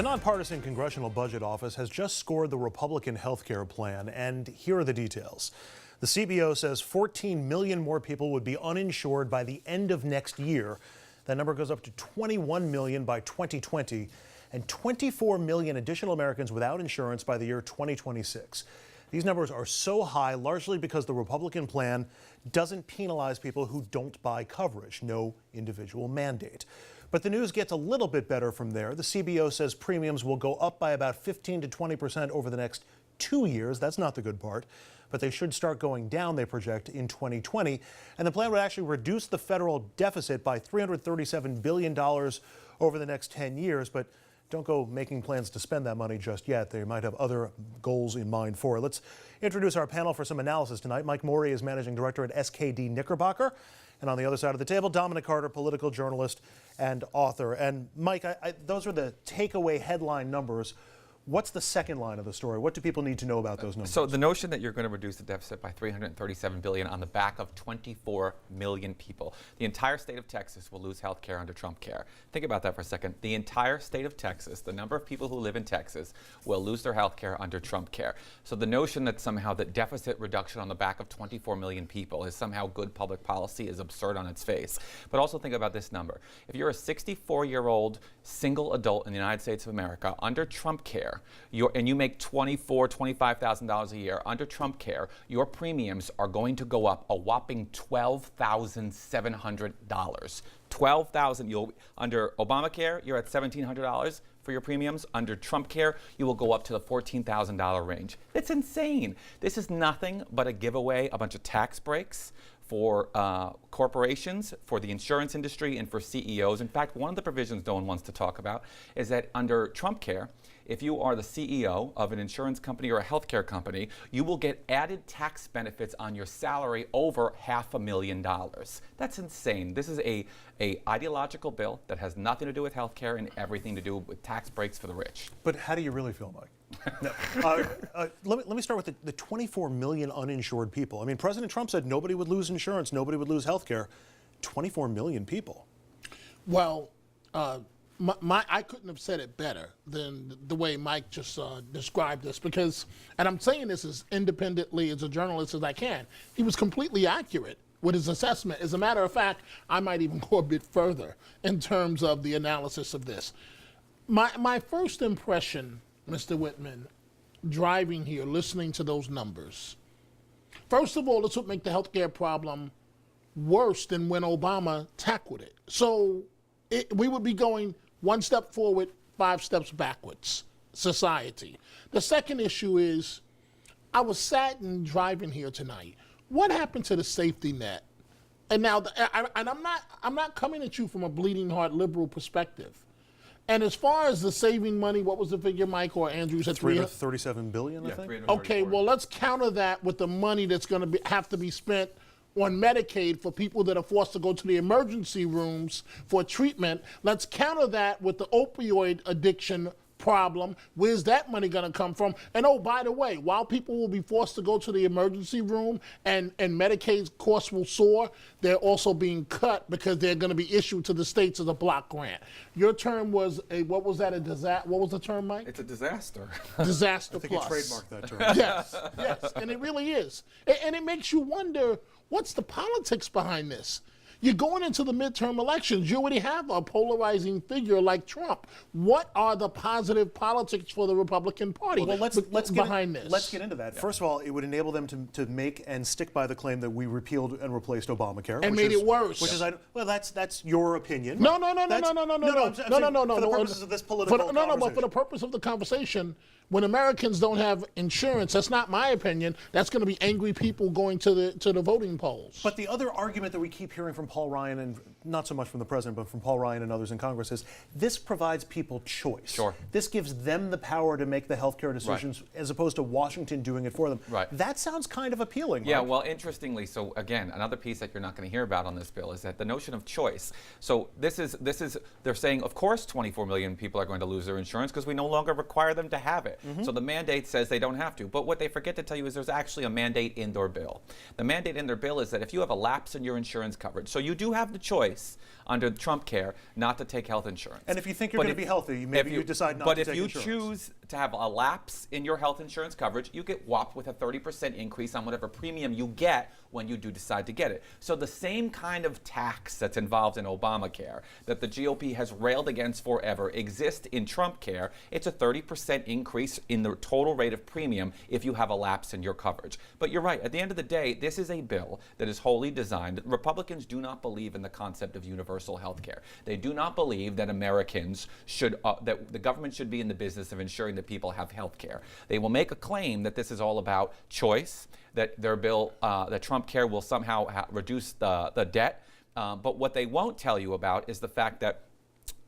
The nonpartisan Congressional Budget Office has just scored the Republican health care plan, and here are the details. The CBO says 14 million more people would be uninsured by the end of next year. That number goes up to 21 million by 2020, and 24 million additional Americans without insurance by the year 2026. These numbers are so high largely because the Republican plan doesn't penalize people who don't buy coverage, no individual mandate. But the news gets a little bit better from there. The CBO says premiums will go up by about 15 to 20% over the next 2 years. That's not the good part. But they should start going down, they project, in 2020. And the plan would actually reduce the federal deficit by $337 billion over the next 10 years. But don't go making plans to spend that money just yet. They might have other goals in mind for it. Let's introduce our panel for some analysis tonight. Mike Morey is managing director at SKD Knickerbocker. And on the other side of the table, Dominic, political journalist and author. And Mike, those are the takeaway headline numbers. What's the second line of the story? What do people need to know about those numbers? So the notion that you're going to reduce the deficit by $337 billion on the back of 24 million people. The entire state of Texas will lose health care under Trump care. Think about that for a second. The entire state of Texas, the number of people who live in Texas, will lose their health care under Trump care. So the notion that somehow that deficit reduction on the back of 24 million people is somehow good public policy is absurd on its face. But also think about this number. If you're a 64-year-old single adult in the United States of America under Trump care, and you make $24,000, $25,000 a year under Trump care, your premiums are going to go up a whopping $12,700. $12,000. Under Obamacare, you're at $1,700 for your premiums. Under Trump care, you will go up to the $14,000 range. It's insane. This is nothing but a giveaway, a bunch of tax breaks for corporations, for the insurance industry, and for CEOs. In fact, one of the provisions no one wants to talk about is that under Trump care, if you are the CEO of an insurance company or a healthcare company, you will get added tax benefits on your salary over $500,000. That's insane. This is a ideological bill that has nothing to do with healthcare and everything to do with tax breaks for the rich. But how do you really feel, Mike? No. Let me start with the 24 million uninsured people. I mean, President Trump said nobody would lose insurance, nobody would lose health care. 24 million people. Well, I couldn't have said it better than the way Mike just described this, because, and I'm saying this as independently as a journalist as I can, he was completely accurate with his assessment. As a matter of fact, I might even go a bit further in terms of the analysis of this. My first impression, Mr. Whitman, driving here, listening to those numbers, first of all, this would make the healthcare problem worse than when Obama tackled it. So we would be going one step forward, 5 steps backwards, society. The second issue is, I was saddened driving here tonight. What happened to the safety net? And now, I'm not coming at you from a bleeding heart liberal perspective. And as far as the saving money, what was the figure, Mike or Andrew said? $337 billion, I think. Okay, well, let's counter that with the money that's going to have to be spent on Medicaid for people that are forced to go to the emergency rooms for treatment. Let's counter that with the opioid addiction problem. Where's that money going to come from? And oh, by the way, while people will be forced to go to the emergency room and Medicaid's costs will soar, they're also being cut because they're going to be issued to the states as a block grant. Your term was what was that, a disaster? What was the term, Mike? It's a disaster. Disaster I think plus. you trademarked that term. Yes, yes, and it really is. And it makes you wonder, what's the politics behind this? You're going into the midterm elections. You already have a polarizing figure like Trump. What are the positive politics for the Republican Party let's behind this? Let's get into that. Yeah. First of all, it would enable them to make and stick by the claim that we repealed and replaced Obamacare. And made it worse. Which is, well, that's your opinion. No. For the purposes of this political conversation. But for the purpose of the conversation, when Americans don't have insurance, that's not my opinion. That's going to be angry people going to the voting polls. But the other argument that we keep hearing from Paul Ryan, and not so much from the president, but from Paul Ryan and others in Congress, is this provides people choice. Sure. This gives them the power to make the healthcare decisions, right, as opposed to Washington doing it for them. Right. That sounds kind of appealing. Yeah, Mike. well, interestingly, so again, another piece that you're not going to hear about on this bill is that the notion of choice. So this is they're saying, of course, 24 million people are going to lose their insurance because we no longer require them to have it. Mm-hmm. So the mandate says they don't have to. But what they forget to tell you is there's actually a mandate in their bill. The mandate in their bill is that if you have a lapse in your insurance coverage, so you do have the choice under Trump Care not to take health insurance. And if you think you're going to be healthy, maybe you decide not to take insurance. But if you choose to have a lapse in your health insurance coverage, you get whopped with a 30% increase on whatever premium you get when you do decide to get it. So the same kind of tax that's involved in Obamacare that the GOP has railed against forever exists in Trump Care. It's a 30% increase in the total rate of premium if you have a lapse in your coverage. But you're right, at the end of the day, this is a bill that is wholly designed. Republicans do not believe in the concept of universal health care. They do not believe that Americans should, that the government should be in the business of ensuring that people have health care. They will make a claim that this is all about choice, that their bill, that Trump Care will somehow reduce the debt. But what they won't tell you about is the fact that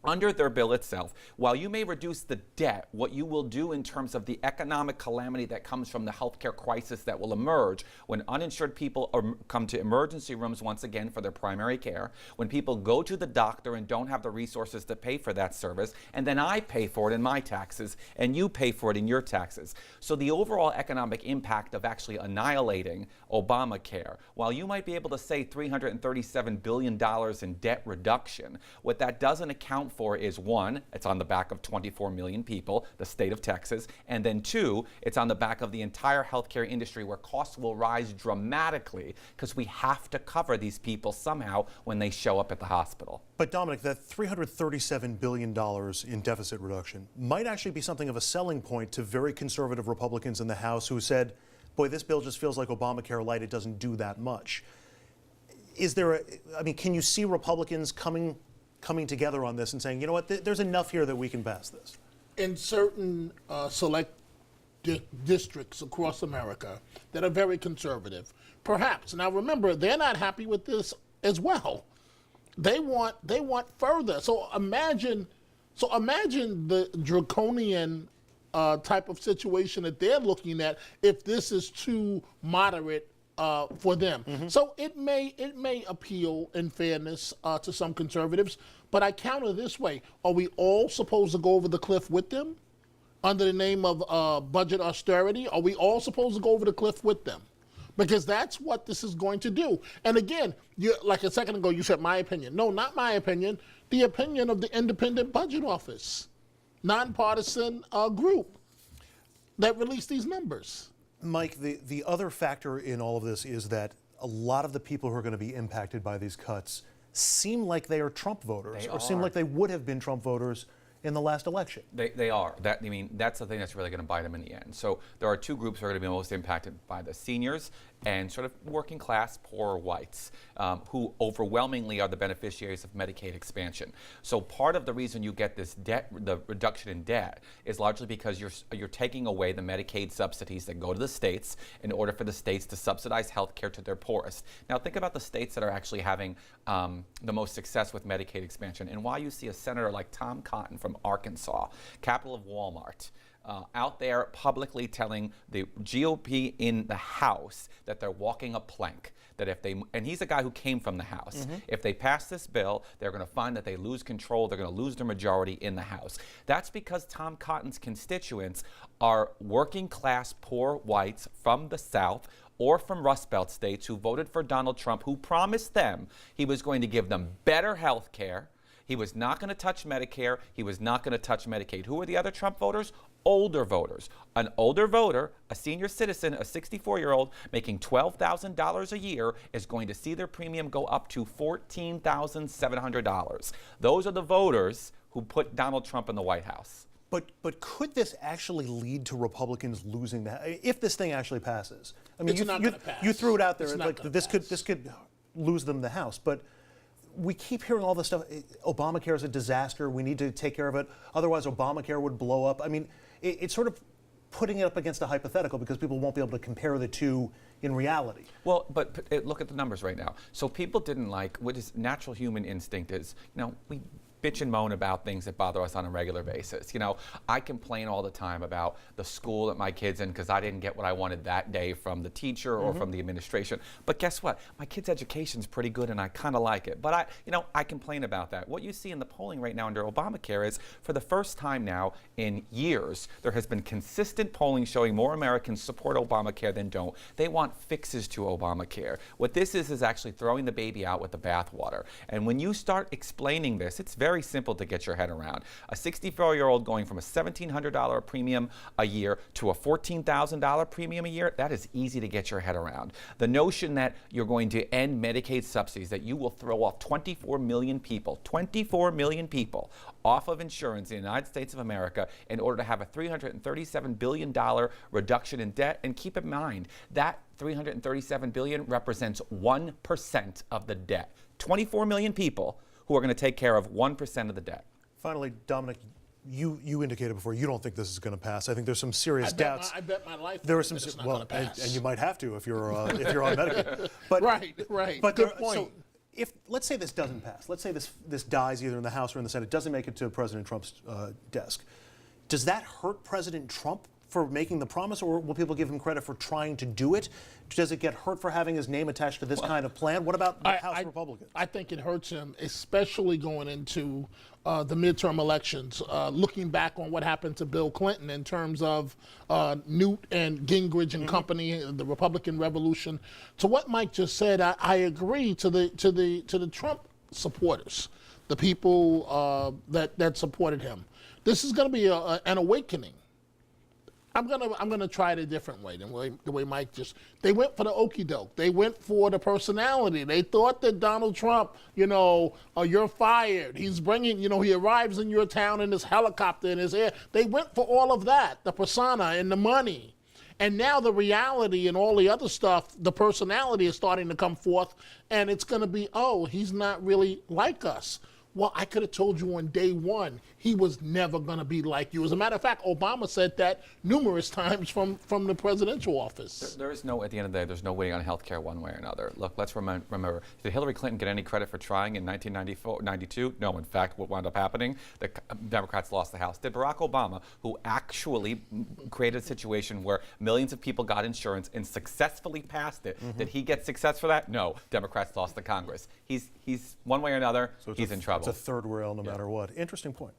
under their bill itself, while you may reduce the debt, what you will do in terms of the economic calamity that comes from the healthcare crisis that will emerge when uninsured people come to emergency rooms once again for their primary care, when people go to the doctor and don't have the resources to pay for that service, and then I pay for it in my taxes, and you pay for it in your taxes. So the overall economic impact of actually annihilating Obamacare, while you might be able to say $337 billion in debt reduction, what that doesn't account for is, one, it's on the back of 24 million people, the state of Texas, and then two, it's on the back of the entire healthcare industry where costs will rise dramatically because we have to cover these people somehow when they show up at the hospital. But Dominic, that $337 billion in deficit reduction might actually be something of a selling point to very conservative Republicans in the House who said, boy, this bill just feels like Obamacare light, it doesn't do that much. Is there can you see Republicans coming together on this and saying, you know what, there's enough here that we can pass this? In certain select districts across America that are very conservative, perhaps. Now remember, they're not happy with this as well. They want further. So imagine the draconian type of situation that they're looking at if this is too moderate for them. Mm-hmm. So it may appeal in fairness to some conservatives, but I counter this way. Are we all supposed to go over the cliff with them under the name of budget austerity? Are we all supposed to go over the cliff with them? Because that's what this is going to do. And again, like a second ago, you said my opinion. No, not my opinion. The opinion of the Independent Budget Office, nonpartisan group that released these numbers. Mike, the other factor in all of this is that a lot of the people who are going to be impacted by these cuts seem like they are Trump voters, seem like they would have been Trump voters in the last election. They are. That's the thing that's really going to bite them in the end. So there are two groups who are going to be most impacted by the seniors and sort of working class poor whites, who overwhelmingly are the beneficiaries of Medicaid expansion. So part of the reason you get this debt, the reduction in debt, is largely because you're taking away the Medicaid subsidies that go to the states in order for the states to subsidize health care to their poorest. Now think about the states that are actually having the most success with Medicaid expansion, and why you see a senator like Tom Cotton from Arkansas, capital of Walmart, out there publicly telling the GOP in the House that they're walking a plank, that if they, and he's a guy who came from the House, mm-hmm. If they pass this bill, they're going to find that they lose control, they're going to lose their majority in the House. That's because Tom Cotton's constituents are working class poor whites from the South or from Rust Belt states who voted for Donald Trump, who promised them he was going to give them better health care. He was not going to touch Medicare. He was not going to touch Medicaid. Who are the other Trump voters? Older voters. An older voter, a senior citizen, a 64-year-old making $12,000 a year is going to see their premium go up to $14,700. Those are the voters who put Donald Trump in the White House. But could this actually lead to Republicans losing if this thing actually passes? I mean, you threw it out there like this could lose them the House, but we keep hearing all this stuff. Obamacare is a disaster. We need to take care of it. Otherwise, Obamacare would blow up. I mean, it's sort of putting it up against a hypothetical because people won't be able to compare the two in reality. Well, but look at the numbers right now. So people didn't like, what is natural human instinct is, we bitch and moan about things that bother us on a regular basis. You know, I complain all the time about the school that my kid's in because I didn't get what I wanted that day from the teacher or from the administration. But guess what? My kid's education's pretty good and I kind of like it. But I complain about that. What you see in the polling right now under Obamacare is, for the first time now in years, there has been consistent polling showing more Americans support Obamacare than don't. They want fixes to Obamacare. What this is actually throwing the baby out with the bathwater. And when you start explaining this, it's very simple to get your head around. A 64-year-old going from a $1,700 premium a year to a $14,000 premium a year, that is easy to get your head around. The notion that you're going to end Medicaid subsidies, that you will throw off 24 million people off of insurance in the United States of America in order to have a $337 billion reduction in debt. And keep in mind, that $337 billion represents 1% of the debt. 24 million people who are going to take care of 1% of the debt. Finally, Dominic, you indicated before you don't think this is going to pass. I think there's some serious doubts. I bet my life there are some, that it's not well, going to pass. and you might have to if you're on Medicaid. But right. But Good point. So if let's say this doesn't pass, let's say this dies either in the House or in the Senate, doesn't make it to President Trump's desk, does that hurt President Trump for making the promise, or will people give him credit for trying to do it? Does it get hurt for having his name attached to this kind of plan? What about the House Republicans? I think it hurts him, especially going into the midterm elections. Looking back on what happened to Bill Clinton in terms of Newt and Gingrich and company, the Republican Revolution. To what Mike just said, I agree to the Trump supporters, the people that supported him. This is going to be an awakening. I'm gonna try it a different way than the way Mike just. They went for the okie doke. They went for the personality. They thought that Donald Trump, you're fired. He's bringing, he arrives in your town in his helicopter in his air. They went for all of that, the persona and the money. And now the reality and all the other stuff, the personality is starting to come forth, and it's going to be, he's not really like us. Well, I could have told you on day one, he was never going to be like you. As a matter of fact, Obama said that numerous times from the presidential office. There is no, at the end of the day, there's no waiting on health care one way or another. Look, let's remember, did Hillary Clinton get any credit for trying in 1992? No, in fact, what wound up happening, the Democrats lost the House. Did Barack Obama, who actually created a situation where millions of people got insurance and successfully passed it, did he get success for that? No, Democrats lost the Congress. He's one way or another, so he's in trouble. It's a third rail no matter what. Interesting point.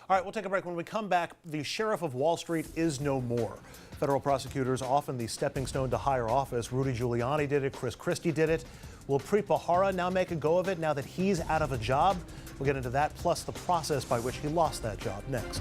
All right, we'll take a break. When we come back, the sheriff of Wall Street is no more. Federal prosecutors, often the stepping stone to higher office. Rudy Giuliani did it. Chris Christie did it. Will Preet Bharara now make a go of it now that he's out of a job? We'll get into that, plus the process by which he lost that job next.